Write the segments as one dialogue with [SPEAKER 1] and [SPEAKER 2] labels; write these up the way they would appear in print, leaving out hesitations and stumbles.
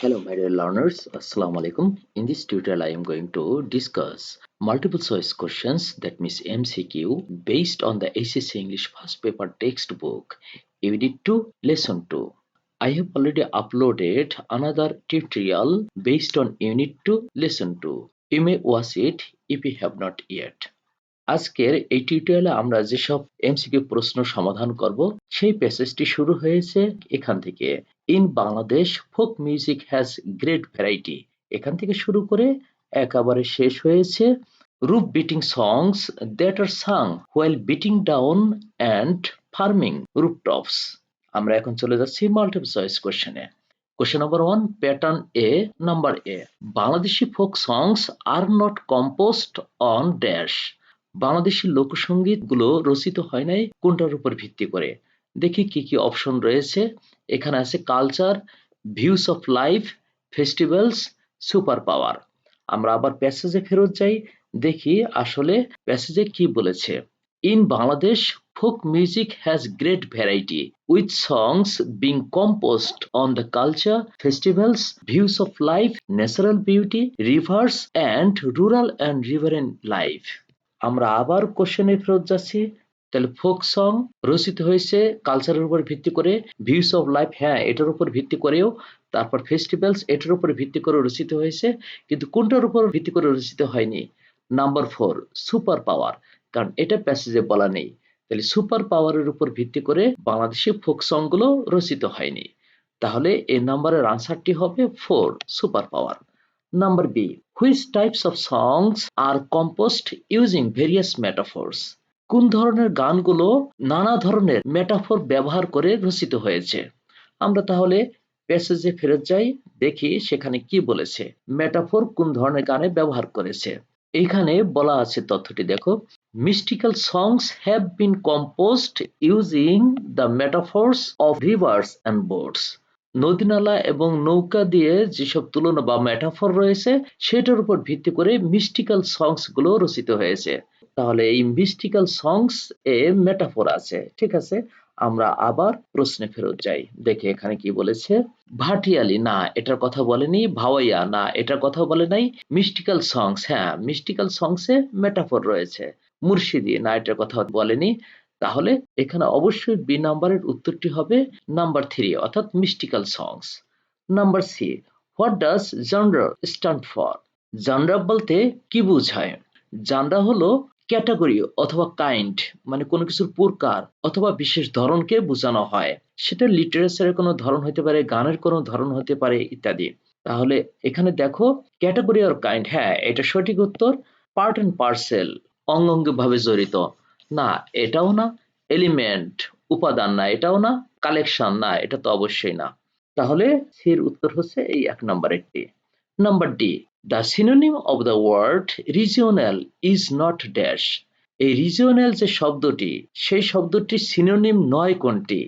[SPEAKER 1] Hello, my dear learners. Assalamu alaikum. In this tutorial, I am going to discuss multiple choice questions, that means MCQ, based on the SSC English first paper textbook, Unit 2, Lesson 2. I have already uploaded another tutorial based on Unit 2, Lesson 2. You may watch it if you have not yet. আজকের এই টিউটোরিয়ালে আমরা যেসব MCQ প্রশ্ন সমাধান করব সেই প্যাসেজটি শুরু হয়েছে এখান থেকে। In Bangladesh folk music has great variety, এখান থেকে শুরু করে একেবারে শেষ হয়েছে roof beating songs that are sung while beating down and farming rooftops. আমরা এখন চলে যাচ্ছি মাল্টিপল চয়েস কোশ্চেনে। Question number 1, pattern A, number A. Bangladeshi folk songs are not composed on dash. Bangladeshi লোকসঙ্গীত গুলো রচিত হয় নাই কোনটার উপর ভিত্তি করে। দেখি কি কি অপশন রয়েছে। এখানে আছে culture, views of life, festivals, super power. আমরা আবার প্যাসেজে ফেরত যাই, দেখি আসলে প্যাসেজে কি বলেছে। In Bangladesh folk music has great variety with songs being composed on the culture, festivals, views of life, natural beauty, rivers and rural and riverine life. আমরা আবার কোশ্চেনে ফেরত যাচ্ছি। তাহলে ফোক সং রচিত হয়েছে কালচারের উপর ভিত্তি করে, ভিউস অফ লাইফ হ্যাঁ এটার উপর ভিত্তি করেও, তারপর ফেস্টিভ্যালস এটার উপর ভিত্তি করে রচিত হয়েছে, কিন্তু কোনটার উপর ভিত্তি করে রচিত হয়নি। নাম্বার 4, সুপার পাওয়ার, কারণ এটা প্যাসেজে বলা নেই। তাহলে সুপার পাওয়ারের উপর ভিত্তি করে বাংলাদেশি ফোক সং গুলো রচিত হয়নি। তাহলে এই নাম্বারের আনসারটি হবে 4, super power. Number B, which types of songs are composed using various metaphors? কোন ধরনের গানগুলো নানা ধরনের মেটাফোর ব্যবহার করে রচিত হয়েছে। আমরা তাহলে প্যাসেজে ফেরত যাই, দেখি সেখানে কি বলেছে, মেটাফোর কোন ধরনের গানে ব্যবহার করেছে। এইখানে বলা আছে তথ্যটি দেখো, mystical songs have been composed using the metaphors of rivers and boats. নদী-নালা এবং নৌকা দিয়ে যেসব তুলনা বা মেটাফর রয়েছে সেটার উপর ভিত্তি করে মিস্টিক্যাল সংস গুলো রচিত হয়েছে। তাহলে এই মিস্টিক্যাল সংস এ মেটাফর আছে। ঠিক আছে, আমরা আবার প্রশ্নে ফেরত যাই, দেখে এখানে কি বলেছে। ভাটিয়ালি না এটার কথা বলেনি, ভাওয়াইয়া না এটার কথা বলে নাই, মিস্টিক্যাল সংস হ্যাঁ মিস্টিক্যাল সংসে মেটাফর রয়েছে। মুর্শিদি না এটার কথা বলেনি। তাহলে এখানে অবশ্যই বি নাম্বারের উত্তরটি হবে নাম্বার 3, অর্থাৎ mystical songs. Number C, what does genre stand for? Genre বলতে কি বোঝায়? জনরা হলো ক্যাটাগরি অথবা কাইন্ড, মানে কোনো কিছুর প্রকার অথবা বিশেষ ধরনকে বোঝানো হয়। সেটা লিটারেচারের কোনো ধরন হতে পারে, গানের কোনো ধরন হতে পারে ইত্যাদি। তাহলে এখানে দেখো ক্যাটাগরি আর কাইন্ড, হ্যাঁ এটা সঠিক উত্তর। পার্ট এন্ড পার্সেল, অঙ্গাঙ্গিভাবে জড়িত না এটাও না, এলিমেন্ট উপাদান না এটাও না, কালেকশন না এটা তো অবশ্যই না। তাহলে সির উত্তর হচ্ছে এই 1 নম্বরেরটি। Number D, the synonym of the word regional is not dash. এই রিজিওনাল যে শব্দটি, সেই শব্দটির সিনোনিম নয় কোনটি?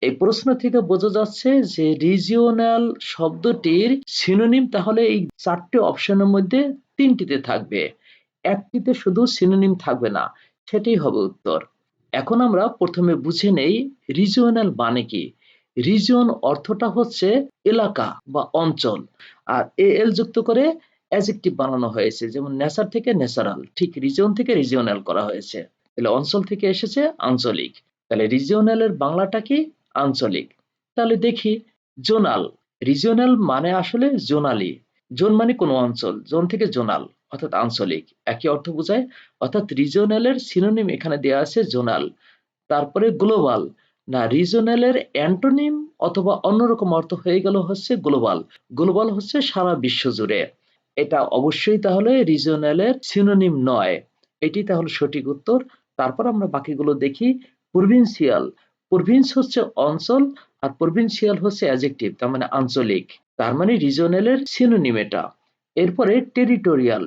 [SPEAKER 1] এই প্রশ্ন থেকে বোঝা যাচ্ছে যে রিজিওনাল শব্দটির সিনোনিম তাহলে এই 4টি অপশনের মধ্যে 3টিতে থাকবে, একটিতে শুধু সিনোনিম থাকবে না, সেটাই হবে উত্তর। এখন আমরা প্রথমে বুঝে নেই রিজিওনাল মানে কি। রিজিয়ন অর্থটা হচ্ছে এলাকা বা অঞ্চল, আর এল যুক্ত করে অ্যাডজেক্টিভ বানানো হয়েছে, যেমন নেচার থেকে ন্যাচারাল, ঠিক রিজিয়ন থেকে রিজিওনাল করা হয়েছে। তাহলে অঞ্চল থেকে এসেছে আঞ্চলিক, তাহলে রিজিওনালের বাংলাটা কি? আঞ্চলিক। তাহলে দেখি জোনাল, রিজিওনাল মানে আসলে জোনালি, জোন মানে কোনো অঞ্চল, জোন থেকে জোনাল অর্থাৎ আঞ্চলিক, একই অর্থ বোঝায়। অর্থাৎ রিজিওনালের সিনোনিম এখানে দেওয়া আছে জোনাল। তারপরে গ্লোবাল না, রিজিওনালের অ্যান্টোনিম অথবা অন্যরকম অর্থ হয়ে গেল হচ্ছে গ্লোবাল। গ্লোবাল হচ্ছে সারা বিশ্ব জুড়ে, এটা অবশ্যই তাহলে রিজিওনালের সিনোনিম নয়, এটি তাহলে সঠিক উত্তর। তারপর আমরা বাকিগুলো দেখি। প্রভিন্সিয়াল, প্রভিন্স হচ্ছে অঞ্চল আর প্রভিন্সিয়াল হচ্ছে অ্যাডজেক্টিভ, তার মানে আঞ্চলিক, তার মানে রিজিওনালের সিনোনিম এটা। এরপরে টেরিটোরিয়াল,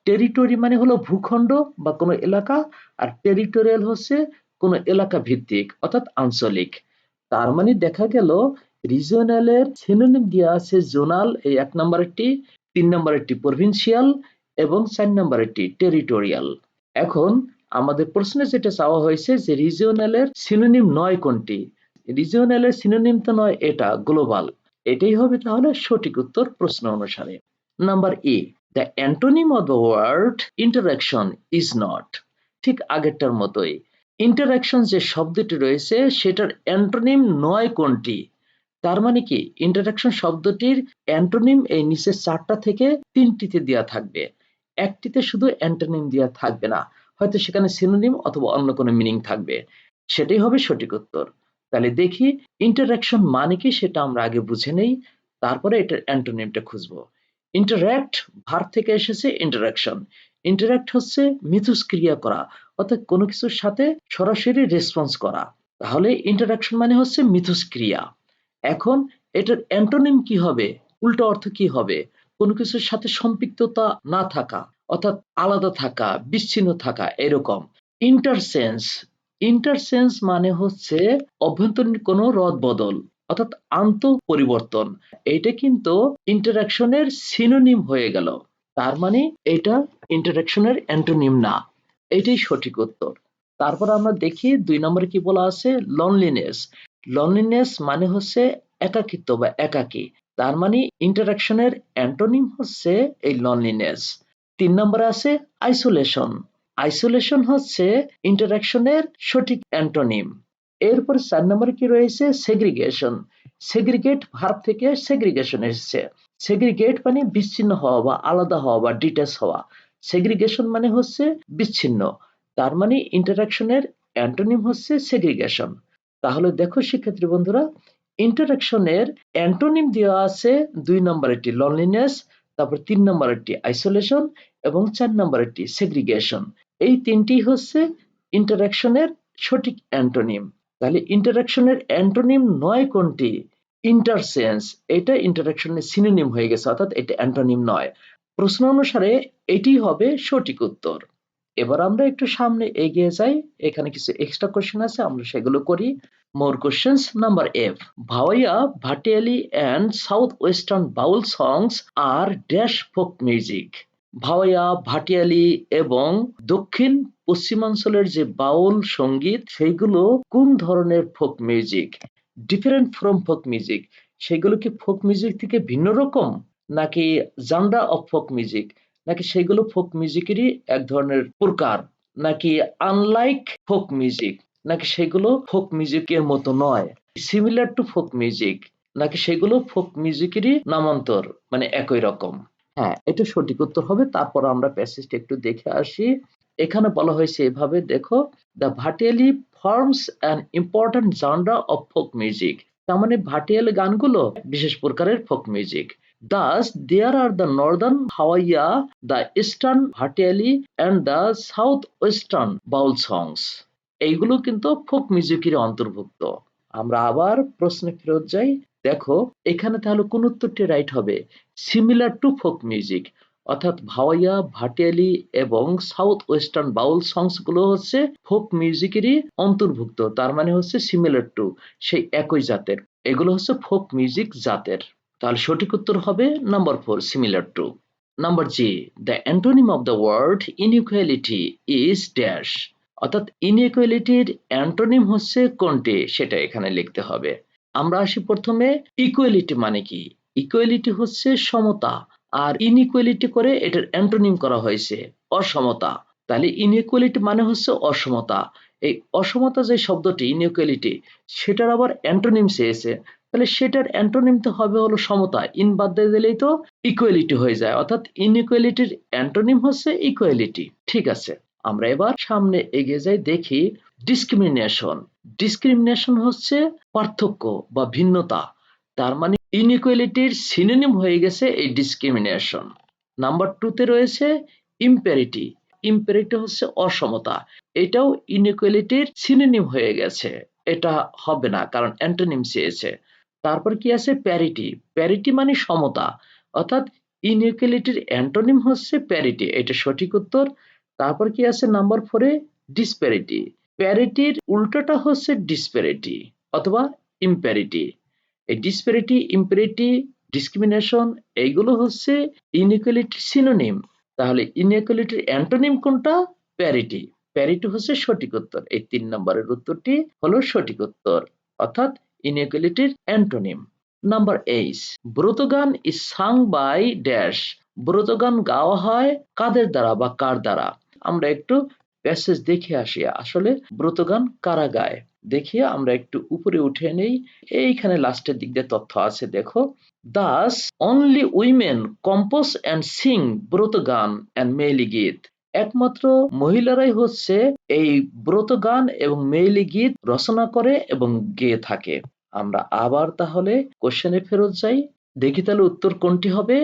[SPEAKER 1] টেরিটরি মানে হলো ভূখণ্ড বা কোনো এলাকা, আর টেরিটোরিয়াল হচ্ছে কোনো এলাকা ভিত্তিক অর্থাৎ আঞ্চলিক। তার মানে দেখা গেল রিজিওনালের সিনোনিম দেওয়া আছে জোনাল, এই 1 নম্বরেরটি, 3 নম্বরেরটি প্রভিন্সিয়াল এবং 4 নম্বরেরটি টেরিটোরিয়াল। এখন আমাদের প্রশ্নে যেটা চাওয়া হয়েছে যে রিজিওনালের সিনোনিম নয় কোনটি। রিজিওনালের সিনোনিম তো নয় এটা গ্লোবাল, এটাই হবে তাহলে সঠিক উত্তর প্রশ্ন অনুসারে। Number A, the antonym of the word interaction is not. ঠিক আগেরটার মতোই, ইন্টারাকশন যে শব্দটি রয়েছে সেটার অ্যান্টোনিম নয় কোনটি? তার মানে কি, ইন্টারাকশন শব্দটির অ্যান্টোনিম এই নিচের 4টা থেকে 3টিতে দেওয়া থাকবে, একটিতে শুধু অ্যান্টোনিম দেওয়া থাকবে না, হয়তো সেখানে সিনোনিম অথবা অন্য কোনো মিনিং থাকবে। সেটাই হবে সঠিক উত্তর। তাহলে দেখি ইন্টারাকশন মানে কি সেটা আমরা আগে বুঝে নেই, তারপরে এটার অ্যান্টোনিমটা খুঁজবো। ইন্টারঅ্যাক্ট ভার্ব থেকে এসেছে ইন্টারাকশন। ইন্টারঅ্যাক্ট হচ্ছে মিথস্ক্রিয়া করা, অর্থাৎ কোনো কিছুর সাথে সরাসরি রেসপন্স করা। তাহলে ইন্টারাকশন মানে হচ্ছে মিথস্ক্রিয়া। এখন এটার অ্যান্টোনিম কি হবে, উল্টো অর্থ কি হবে? কোনো কিছুর সাথে সম্পৃক্ততা না থাকা, অর্থাৎ আলাদা থাকা, বিচ্ছিন্ন থাকা, এরকম। ইন্টারসেন্স, ইন্টারসেন্স মানে হচ্ছে অভ্যন্তরীণ কোনো রদ বদল, অর্থাৎ আন্ত পরিবর্তন। এটা কিন্তু ইন্টারাকশনের সিনোনিম হয়ে গেল, তার মানে এটা ইন্টারাকশনের অ্যান্টোনিম না। এটাই সঠিক উত্তর। তারপর আমরা দেখি 2 নম্বরে কি বলা আছে, লনলিনেস। লনলিনেস মানে হচ্ছে একাকিত্ব বা একাকী, তার মানে ইন্টারাকশনের অ্যান্টোনিম হচ্ছে এই লনলিনেস। 3 নম্বরে আছে আইসোলেশন। আইসোলেশন হচ্ছে ইন্টারাকশনের সঠিক অ্যান্টোনিম। এরপর 4 নম্বরে কি রয়েছে, সেগ্রিগেশন। সেগ্রিগেট ভার্ব থেকে সেগ্রিগেশন এসেছে। সেগ্রিগেট মানে বিচ্ছিন্ন হওয়া বা আলাদা হওয়া বা ডিটাচ হওয়া, সেগ্রিগেশন মানে হচ্ছে বিচ্ছিন্ন, তার মানে ইন্টারাকশনের অ্যান্টোনিম হচ্ছে সেগ্রিগেশন। তাহলে দেখো শিক্ষার্থী বন্ধুরা, ইন্টারাকশনের অ্যান্টোনিম দেওয়া আছে 2 নম্বরেরটি লনলিনেস, তারপর 3 নম্বরেরটি আইসোলেশন এবং 4 নম্বরেরটি সেগ্রিগেশন। এই তিনটি হচ্ছে ইন্টারাকশনের সঠিক অ্যান্টোনিম। তাহলে ইন্টারাকশনের অ্যান্টোনিম নয় কোনটি? ইন্টারসেন্স, এটা ইন্টারাকশনের সিনোনিম হয়ে গেছে, অর্থাৎ এটা অ্যান্টোনিম নয়। প্রশ্ন অনুসারে এটি হবে সঠিক উত্তর। এবার আমরা একটু সামনে এগিয়ে যাই, এখানে কিছু এক্সট্রা কোশ্চেন আছে, আমরা সেগুলো করি। More questions, number F, Bhawaiya, Bhatiali and south western Baul songs are dash folk music. Bhawaiya, Bhatiali এবং দক্ষিণ পশ্চিমাঞ্চলের যে বাউল সঙ্গীত সেইগুলো কোন ধরনের folk music? Different from folk music, সেগুলো কি ফোক মিউজিক থেকে ভিন্ন রকম, নাকি জানরা অফ ফোক মিউজিক, নাকি সেগুলো ফোক মিউজিকেরই এক ধরনের প্রকার, নাকি আনলাইক ফোক মিউজিক, নাকি সেগুলো ফোক মিউজিকের মতো নয়, সিমিলার টু ফোক মিউজিক, নাকি সেগুলো ফোক মিউজিকেরই নামান্তর, মানে একই রকম। হ্যাঁ, এটা সঠিক উত্তর হবে। তারপর আমরা প্যাসেজটা একটু দেখে আসি। এখানে বলা হয়েছে এভাবে, দেখো, the Bhatiali forms an important জানরা of folk music. তার মানে ভাটিয়ালি গানগুলো বিশেষ প্রকারের folk music. Thus, there are the northern Hawaii, the eastern Bhatiali and the southwestern Baul songs. এইগুলো কিন্তু ফোক মিউজিকের অন্তর্ভুক্ত। আমরা আবার প্রশ্নে ফেরত যাই। দেখো এখানে তাহলে কোন উত্তরটি রাইট হবে? সিমিলার টু ফোক মিউজিক, অর্থাৎ ভাওয়াইয়া, ভাটিয়ালি এবং সাউথ ওয়েস্টার্ন বাউল সংস গুলো হচ্ছে ফোক মিউজিকেরই অন্তর্ভুক্ত, তার মানে হচ্ছে সিমিলার টু, সেই একই জাতের, এগুলো হচ্ছে ফোক মিউজিক জাতের। তাহলে সঠিক উত্তর হবে number 4, similar to. Number G, the antonym of the word inequality is dash. অর্থাৎ ইনইকুয়ালিটির অ্যান্টোনিম হচ্ছে কোনটি সেটা এখানে লিখতে হবে। আমরা আসি প্রথমে, ইকুয়ালিটি মানে কি? ইকুয়ালিটি হচ্ছে সমতা, আর ইনইকুয়ালিটি করে এটার অ্যান্টোনিম করা হয়েছে অসমতা। তাহলে ইনইকুয়ালিটি মানে হচ্ছে অসমতা। এই অসমতা যে শব্দটি ইনইকুয়ালিটি, সেটার আবার অ্যান্টোনিম চেয়েছে, তাহলে সেটার অ্যান্টোনিম তো হবে হলো সমতা, ইন বাদ দিয়ে দিলেই তো ইকুয়ালিটি হয়ে যায়, অর্থাৎ ইনইকুয়ালিটির অ্যান্টোনিম হচ্ছে ইকুয়ালিটি। ঠিক আছে, আমরা এবার সামনে এগিয়ে যাই, দেখি ডিসক্রিমিনেশন। ডিসক্রিমিনেশন হচ্ছে পার্থক্য বা ভিন্নতা, তার মানে ইনইকুয়ালিটির সিনোনিম হয়ে গেছে এই ডিসক্রিমিনেশন। নাম্বার 2 তে রয়েছে ইম্প্যারিটি। ইম্প্যারিটি হচ্ছে অসমতা, এটাও ইনইকুয়ালিটির সিনোনিম হয়ে গেছে, এটা হবে না কারণ অ্যান্টোনিম চেয়েছে। তারপর কি আছে, প্যারিটি। প্যারিটি মানে সমতা, অর্থাৎ ইনইকুয়ালিটির অ্যান্টোনিম হচ্ছে প্যারিটি, এটা সঠিক উত্তর। তারপর কি আছে নাম্বার 4 এ, ডিসপ্যারিটি। প্যারিটির উল্টোটা হচ্ছে ডিসপ্যারিটি অথবা ইম্প্যারিটি। এই ডিসপ্যারিটি, ইম্প্যারিটি, ডিসক্রিমিনেশন, এইগুলো হচ্ছে ইনইকুয়ালিটির সিনোনিম। তাহলে ইনইকুয়ালিটির অ্যান্টোনিম কোনটা? প্যারিটি। প্যারিটি হচ্ছে সঠিক উত্তর। এই 3 নম্বরের উত্তরটি হলো সঠিক উত্তর, অর্থাৎ ইনইকুয়ালিটির antonym. Number 8, Bratagan is sung by dash. Bratagan গাওয়া হয় কাদের দ্বারা বা কার দ্বারা? আমরা একটু প্যাসেজ দেখে আসি, আসলে ব্রতগান কারা গায়। দেখিয়ে আমরা একটু উপরে উঠে নেই। এইখানে লাস্টের দিক দিয়ে তথ্য আছে, দেখো। Dash only women compose and sing Bratagan and মেইলি গীত। একমাত্র মহিলারাই হচ্ছে এই ব্রতগান এবং মেইলি গীত রচনা করে এবং গেয়ে থাকে। আমরা আবার তাহলে কোশ্চেনে ফেরত যাই, দেখি তাহলে উত্তর কোনটি হবে।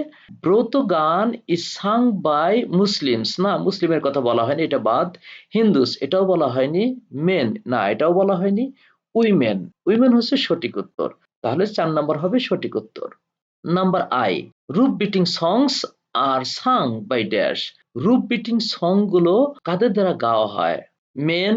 [SPEAKER 1] ব্রত গান ইজ সাং বাই মুসলিমস, না মুসলিমের কথা বলা হয়নি, এটা বাদ। হিন্দুস, এটাও বলা হয়নি। মেন, না এটাও বলা হয়নি। উইমেন, উইমেন হচ্ছে সঠিক উত্তর। তাহলে 4 নম্বর হবে সঠিক উত্তর। Number I, rope beating songs are sung by dash. Rope beating song গুলো কাদের দ্বারা গাওয়া হয়? Men,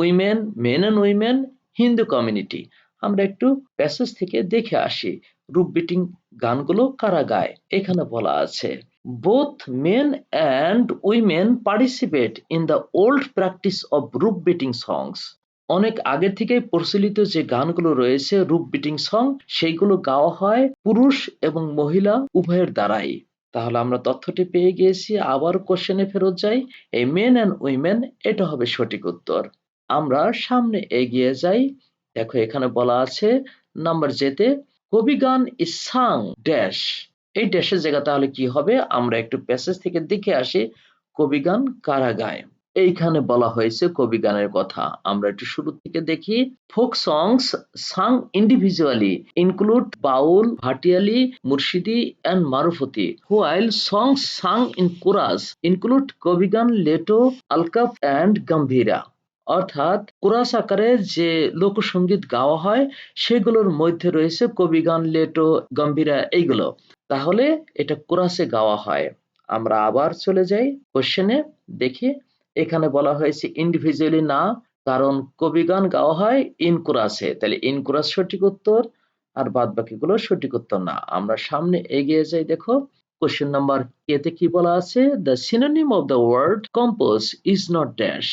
[SPEAKER 1] women, men and women, Hindu community. আমরা একটু প্যাসেজ থেকে দেখে আসি রুপ বিটিং গানগুলো কারা গায়। এখানে বলা আছে, both men and women participate in the old practice of রুপ বিটিং সংস। অনেক আগে থেকেই প্রচলিত যে গানগুলো রয়েছে রুপ বিটিং সং, সেইগুলো গাওয়া হয় পুরুষ এবং মহিলা উভয়ের দ্বারাই। তাহলে আমরা তথ্যটি পেয়ে গিয়েছি। আবার কোশ্চেনে ফেরত যাই, এই মেন অ্যান্ড উইমেন, এটা হবে সঠিক উত্তর। আমরা সামনে এগিয়ে যাই। দেখো এখানে বলা আছে নাম্বার জেতে, কবিগান ইজ সাং ড্যাশ। এই ড্যাশের জায়গা তাহলে কি হবে? আমরা একটু প্যাসেজ থেকে দেখে আসি কবিগান কারা গায়। এইখানে বলা হয়েছে কবিগানের কথা। আমরা একটু শুরু থেকে দেখি। Folk songs sung individually include Baul, Bhatiali, Murshidi and Marfati, while songs sung in chorus include Kabigan, Leto, Alkap and Gambhira. অর্থাৎ কোরাস আকারে যে লোকসঙ্গীত গাওয়া হয় সেগুলোর মধ্যে রয়েছে কবিগান, লেটো, গম্ভীরা, এইগুলো। তাহলে এটা কোরাসে গাওয়া হয়। আমরা আবার চলে যাই কোশ্চেনে, দেখি। এখানে বলা হয়েছে ইন্ডিভিজুয়ালি না, কারণ কবিগান গাওয়া হয় ইন কোরাসে, তাহলে ইন কোরাস সঠিক উত্তর, আর বাদ বাকিগুলো সঠিক উত্তর না। আমরা সামনে এগিয়ে যাই। দেখো কোশ্চেন নাম্বার এতে কি বলা আছে, the synonym of the word compose is not dash.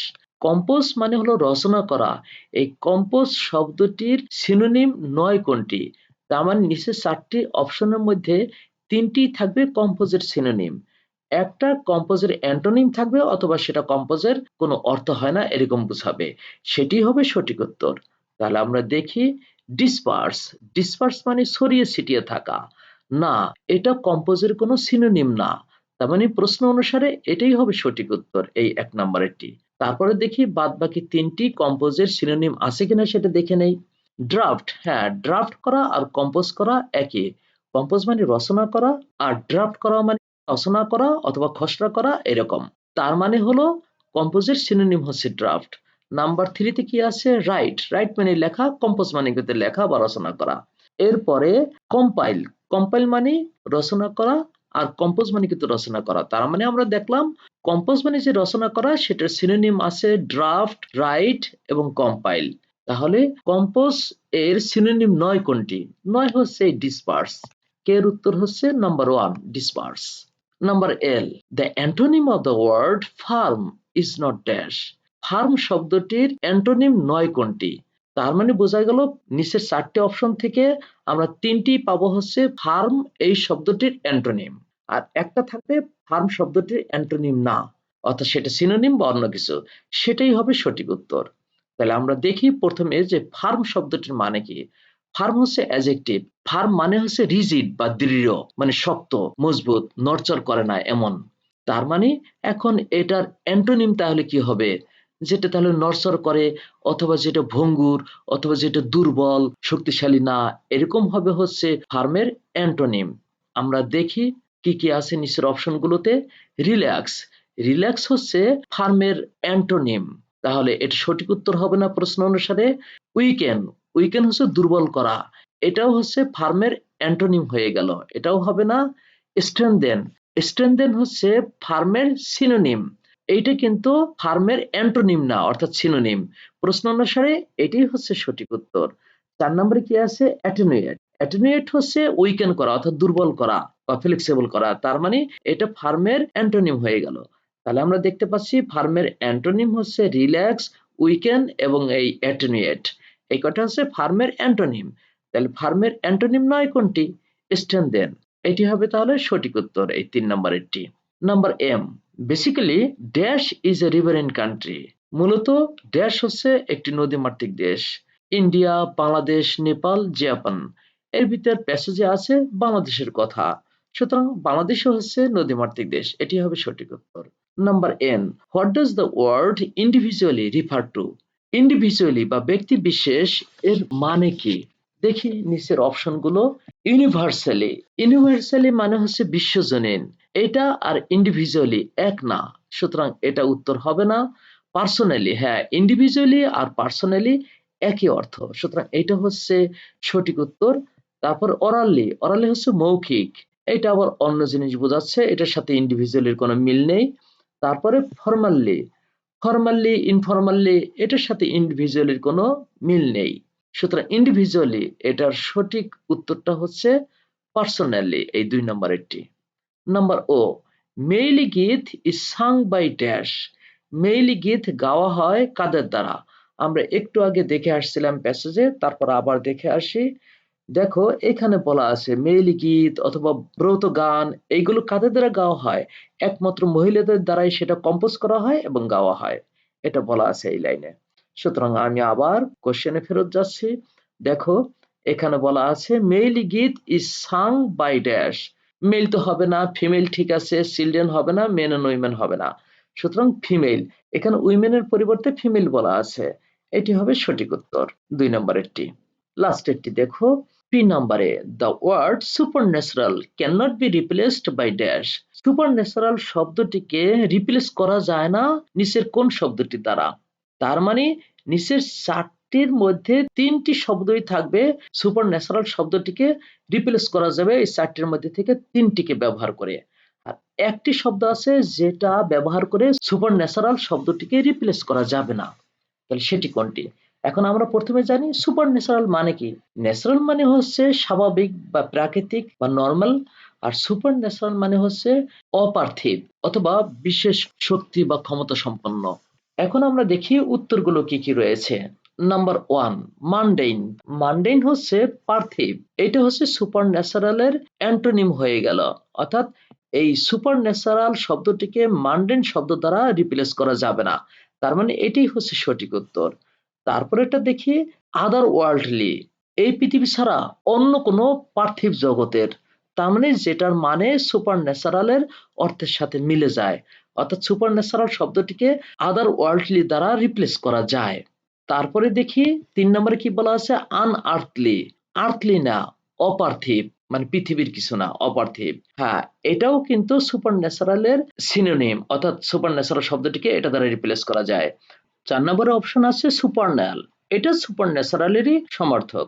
[SPEAKER 1] Compose মানে হলো রচনা করা। এই কম্পোজ শব্দটির সিনোনিম নয় কোনটি? তার মানে নিচে 4টি অপশনের মধ্যে 3টি থাকবে কম্পোজের সিনোনিম। একটা কম্পোজের অ্যান্টোনিম থাকবে, অথবা সেটা কম্পোজের কোনো অর্থ হয় না এরকম বুঝাবে, সেটি হবে সঠিক উত্তর। তাহলে আমরা দেখি, ডিসপার্স, ডিসপার্স মানে ছড়িয়ে ছিটিয়ে থাকা, না এটা কম্পোজের কোনো সিনোনিম না। তার মানে প্রশ্ন অনুসারে এটাই হবে সঠিক উত্তর, এই 1 নম্বরেরটি। তারপরে দেখি বাদ বাকি 3টি কম্পোজের সিনোনিম আছে কিনা সেটা দেখে নেই। ড্রাফট, হ্যাঁ ড্রাফট করা আর কম্পোজ করা একই। কম্পোজ মানে রচনা করা, আর ড্রাফট করা মানে রচনা করা অথবা খসড়া করা এরকম। তার মানে হলো কম্পোজের সিনোনিম হচ্ছে ড্রাফট। নাম্বার 3 তে কি আছে, রাইট, রাইট মানে লেখা, কম্পোজ মানে কিন্তু লেখা বা রচনা করা। এরপরে কম্পাইল, কম্পাইল মানে রচনা করা, আর কম্পোজ মানে কিন্তু রচনা করা। তার মানে আমরা দেখলাম কম্পোজ মানে যে রচনা করা সেটার সিনোনিম আছে ড্রাফট, রাইট এবং কম্পাইল। তাহলে কম্পোজ এর সিনোনিম নয় কোনটি? নয় হচ্ছে ডিসপার্স। এর উত্তর হচ্ছে number 1, disperse. Number L, the antonym of the word firm is not dash. Firm শব্দটির অ্যান্টোনিম নয় কোনটি? তার মানে বোঝা গেল নিচের 4টি অপশন থেকে আমরা 3টি পাবো হচ্ছে ফার্ম এই শব্দটির অ্যান্টোনিম, আর একটা থাকবে ফার্ম শব্দটির অ্যান্টোনিম না, অর্থাৎ সেটা সিনোনিম বা অন্য কিছু, সেটাই হবে সঠিক উত্তর। তাহলে আমরা দেখি প্রথমে যে ফার্ম শব্দটির মানে কি। ফার্ম হচ্ছে অ্যাডজেক্টিভ। ফার্ম মানে হচ্ছে রিজিড বা দৃঢ়, মানে শক্ত, মজবুত, নড়চড় করে না এমন। তার মানে এখন এটার অ্যান্টোনিম তাহলে কি হবে? যেটা তাহলে নড়চড় করে, অথবা যেটা ভঙ্গুর, অথবা যেটা দুর্বল, শক্তিশালী না, এরকম হবে হচ্ছে ফার্মের অ্যান্টোনিম। আমরা দেখি কি কি আছে নিচের অপশনগুলোতে। রিল্যাক্স, রিল্যাক্স হচ্ছে ফার্মের অ্যান্টোনিম। তাহলে এটা সঠিক উত্তর হবে না প্রশ্ন অনুসারে। উইকেন, উইকেন হচ্ছে দুর্বল করা, এটাও হচ্ছে ফার্মের অ্যান্টোনিম হয়ে গেল, এটাও হবে না। স্ট্রেনদেন, স্ট্রেনদেন হচ্ছে ফার্মের সিনোনিম, এইটা কিন্তু ফার্মের অ্যান্টোনিম না, অর্থাৎ সিনোনিম। প্রশ্ন অনুসারে এটাই হচ্ছে সঠিক উত্তর। 4 নম্বরে কি আছে, অ্যাটেনুয়েট, অ্যাটেনুয়েট হচ্ছে উইকেন করা অর্থাৎ দুর্বল করা বা ফ্লেক্সিবল করা, তার মানে এটা ফার্মের অ্যান্টোনিম হয়ে গেল। তাহলে আমরা দেখতে পাচ্ছি ফার্মের অ্যান্টোনিম হচ্ছে রিল্যাক্স, উইকেন এবং এই অ্যাটেনুয়েট, এই কটা হচ্ছে ফার্মের অ্যান্টোনিম। তাহলে ফার্মের অ্যান্টোনিম নয় কোনটি? স্ট্রেনদেন। এটি হবে তাহলে সঠিক উত্তর, এই 3 নম্বরেরটি। Number M, basically dash is a riverine country. মূলত ড্যাশ হচ্ছে একটি নদীমাতৃক দেশ। ইন্ডিয়া, বাংলাদেশ, নেপাল, জাপান, এর ভিতর প্যাসেজে আছে বাংলাদেশের কথা, সুতরাং বাংলাদেশও হচ্ছে নদীমাতৃক দেশ, এটি হবে সঠিক উত্তর। Number N, what does the word individually refer to? Individually বা ব্যক্তি বিশেষ এর মানে কি? দেখি নিচের অপশনগুলো। ইউনিভার্সালি, ইউনিভার্সালি মানে হচ্ছে বিশ্বজনীন, এটা আর ইন্ডিভিজুয়ালি এক না, সুতরাং এটা উত্তর হবে না। পার্সোনালি, হ্যাঁ ইন্ডিভিজুয়ালি আর পার্সোনালি একই অর্থ, সুতরাং এটা হচ্ছে সঠিক উত্তর। তারপর অরালি, অরালি হচ্ছে মৌখিক, এটা আবার অন্য জিনিস বোঝাচ্ছে, এটার সাথে ইন্ডিভিজুয়ালির কোনো মিল নেই। তারপরে ফরমালি, ফরমালি ইনফরমালি, এটার সাথে ইন্ডিভিজুয়ালির কোনো মিল নেই, সুতরাং ইন্ডিভিজুয়ালি এটার সঠিক উত্তরটা হচ্ছে পার্সোনালি, এই 2 নম্বরেরটি। নাম্বার ও, মেইলি গীত ইজ সাং বাই ড্যাশ। মেইলি গীত গাওয়া হয় কাদের দ্বারা? আমরা একটু আগে দেখে আসছিলাম প্যাসেজে, তারপর আবার দেখে আসি। দেখো এখানে বলা আছে মেইলি গীত অথবা ব্রত গান, এইগুলো কাদের দ্বারা গাওয়া হয়? একমাত্র মহিলাদের দ্বারাই সেটা কম্পোজ করা হয় এবং গাওয়া হয়, এটা বলা আছে এই লাইনে। সুতরাং আমি আবার কোশ্চেনে ফেরত যাচ্ছি। দেখো এখানে বলা আছে মেইলি গীত is sung by dash. Male তো হবে না, ফিমেল ঠিক আছে, চিলড্রেন হবে না, মেন এন্ড উইমেন হবে না, সুতরাং ফিমেল, এখানে উইমেনের পরিবর্তে ফিমেল বলা আছে, এটি হবে সঠিক উত্তর 2 নম্বরেরটি। লাস্টেরটি দেখো, পি নম্বরে, the word supernatural can not be replaced by dash. Supernatural শব্দটিকে রিপ্লেস করা যায় না নিচের কোন শব্দটি দ্বারা? তার মানে নিচের 4টির মধ্যে 3টি শব্দই থাকবে সুপারন্যাচারাল শব্দটিকে রিপ্লেস করা যাবে এই 4টির মধ্যে থেকে 3টিকে ব্যবহার করে, আর একটি শব্দ আছে যেটা ব্যবহার করে সুপারন্যাচারাল শব্দটিকে রিপ্লেস করা যাবে না, তাহলে সেটি কোনটি? এখন আমরা প্রথমে জানি সুপারন্যাচারাল মানে কি। ন্যাচারাল মানে হচ্ছে স্বাভাবিক বা প্রাকৃতিক বা নরমাল, আর সুপারন্যাচারাল মানে হচ্ছে অপার্থিব অথবা বিশেষ শক্তি বা ক্ষমতা সম্পন্ন। এখন আমরা দেখি উত্তরগুলো কি কি রয়েছে। নাম্বার 1, মানডেইন। মানডেইন হচ্ছে পার্থিব, এটা হচ্ছে সুপারন্যাচারালের অ্যান্টোনিম হয়ে গেল, অর্থাৎ এই সুপারন্যাচারাল শব্দটিকে মানডেইন শব্দ দ্বারা রিপ্লেস করা যাবে না, তার মানে এটাই হচ্ছে সঠিক উত্তর। তারপরে এটা দেখি আদার ওয়ার্ল্ডলি, এই পৃথিবী ছাড়া অন্য কোনো পার্থিব জগতের, তার মানে যেটার মানে সুপারন্যাচারালের অর্থের সাথে মিলে যায়, অর্থাৎ সুপারন্যাচারাল শব্দটিকে আদার ওয়ার্ল্ডলি দ্বারা রিপ্লেস করা যায়। তারপরে দেখি 3 নম্বরে কি বলা আছে, আনআর্থলি, আর্থলি না, অপার্থিব, মানে পৃথিবীর কিছু না, অপার্থিব। হ্যাঁ এটাও কিন্তু সুপারন্যাচারালের সিনোনিম, অর্থাৎ সুপারন্যাচারাল শব্দটিকে এটা দ্বারা রিপ্লেস করা যায়। 4 নম্বরে অপশন আছে সুপারন্যাল, এটা সুপারন্যাচারালেরই সমর্থক,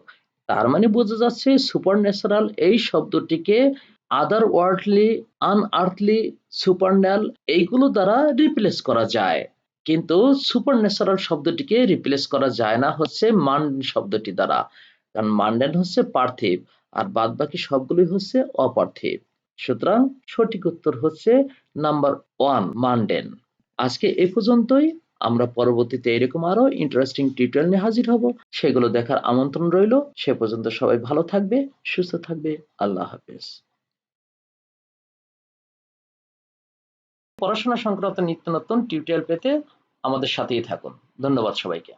[SPEAKER 1] তার মানে বোঝা যাচ্ছে সুপারন্যাচারাল এই শব্দটিকে আদার ওয়ার্ল্ডলি, আনআর্থলি, সুপারন্যাল এইগুলো দ্বারা রিপ্লেস করা যায়, কিন্তু সুপারন্যাচারাল শব্দটিকে রিপ্লেস করা যায় না হচ্ছে মান্ডেন শব্দটি দ্বারা, কারণ মান্ডেন হচ্ছে পার্থিব আর বাদ বাকি সবগুলোই হচ্ছে অপার্থিব, সুতরাং সঠিক উত্তর হচ্ছে নাম্বার 1, মান্ডেন। আজকে এ পর্যন্তই, আমরা পরবর্তীতে এরকম আরো ইন্টারেস্টিং টিউটোরিয়াল নিয়ে হাজির হব, সেগুলো দেখার আমন্ত্রণ রইল। সে পর্যন্ত সবাই ভালো থাকবে, সুস্থ থাকবে, আল্লাহ হাফেজ। পড়াশোনা সংক্রান্ত নিত্য নতুন টিউটোরিয়াল পেতে আমাদের সাথেই থাকুন। ধন্যবাদ সবাইকে।